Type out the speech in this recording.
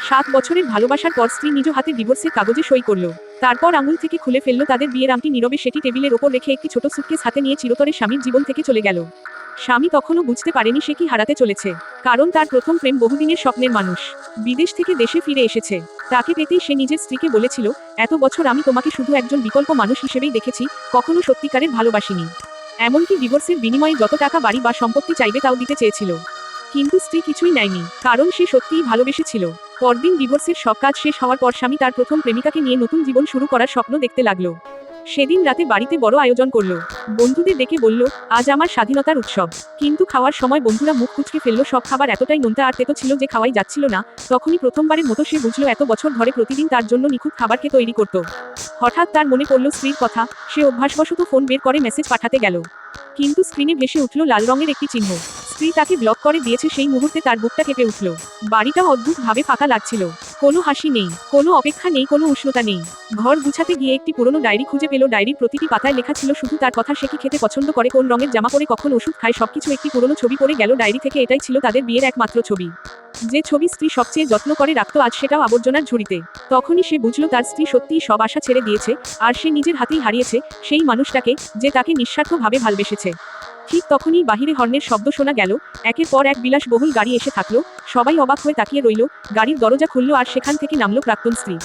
7 বছরের ভালোবাসার পর স্ত্রী নিজ হাতে ডিভোর্সের কাগজে সই করল। তারপর আঙুল থেকে খুলে ফেলল তাদের বিয়ের আংটি, নীরবে সেটি টেবিলের ওপর রেখে একটি ছোট সুটকেস হাতে নিয়ে চিরতরে স্বামীর জীবন থেকে চলে গেল। স্বামী তখনও বুঝতে পারেনি সে কি হারাতে চলেছে, কারণ তার প্রথম প্রেম, বহুদিনের স্বপ্নের মানুষ, বিদেশ থেকে দেশে ফিরে এসেছে। তাকে পেতেই সে নিজের স্ত্রীকে বলেছিল, এত বছর আমি তোমাকে শুধু একজন বিকল্প মানুষ হিসেবেই দেখেছি, কখনো সত্যিকারের ভালোবাসিনি। এমনকি ডিভোর্সের বিনিময়ে যত টাকা, বাড়ি বা সম্পত্তি চাইবে তাও দিতে চেয়েছিল। কিন্তু স্ত্রী কিছুই নেয়নি, কারণ সে সত্যিই ভালোবেসেছিল। পরদিন ডিভোর্সের সব কাজ শেষ হওয়ার পর স্বামী তার প্রথম প্রেমিকাকে নিয়ে নতুন জীবন শুরু করার স্বপ্ন দেখতে লাগলো। সেদিন রাতে বাড়িতে বড় আয়োজন করলো। বন্ধুদের ডেকে বলল, আজ আমার স্বাধীনতার উৎসব। কিন্তু খাওয়ার সময় বন্ধুরা মুখ কুঁচকে ফেলল। সব খাবার এতটাই নোনতা আর তেতো ছিল যে খাওয়াই যাচ্ছিল না। তখনই প্রথমবারের মতো সে বুঝল এত বছর ধরে প্রতিদিন তার জন্য নিখুঁত খাবারকে তৈরি করত। হঠাৎ তার মনে পড়ল স্ত্রীর কথা। সে অভ্যাসবশত ফোন বের করে মেসেজ পাঠাতে গেল, কিন্তু স্ক্রিনে ভেসে উঠল লাল রঙের একটি চিহ্ন। স্ত্রী তাকে ব্লক করে দিয়েছে। সেই মুহূর্তে তার বুকটা কেঁপে উঠল। বাড়িটাও অদ্ভুতভাবে ফাঁকা লাগছিল। কোনো হাসি নেই, কোনো অপেক্ষা নেই, কোনো উষ্ণতা নেই। ঘর গুছাতে গিয়ে একটি পুরনো ডায়েরি খুঁজে পেল। ডায়েরির প্রতিটি পাতায় লেখা ছিল শুধু তার কথা। সে কি খেতে পছন্দ করে, কোন রঙের জামা পরে কখন ওষুধ খায়, সবকিছু। একটি পুরনো ছবি পড়ে গেল ডায়েরি থেকে। এটাই ছিল তাদের বিয়ের একমাত্র ছবি। যে ছবি স্ত্রী সবচেয়ে যত্ন করে রাখত, আজ সেটাও আবর্জনার ঝুড়িতে। তখনই সে বুঝল তার স্ত্রী সত্যিই সব আশা ছেড়ে দিয়েছে, আর সে নিজের হাতেই হারিয়েছে সেই মানুষটাকে, যে তাকে নিঃস্বার্থভাবে ভালোবেসেছে। ঠিক তখনই বাহিরে হর্নের শব্দ শোনা গেল। একের পর এক বিলাসবহুল গাড়ি এসে থাকলো। সবাই অবাক হয়ে তাকিয়ে রইল। গাড়ির দরজা খুলল আর সেখান থেকে নামল প্রাক্তন স্ত্রী।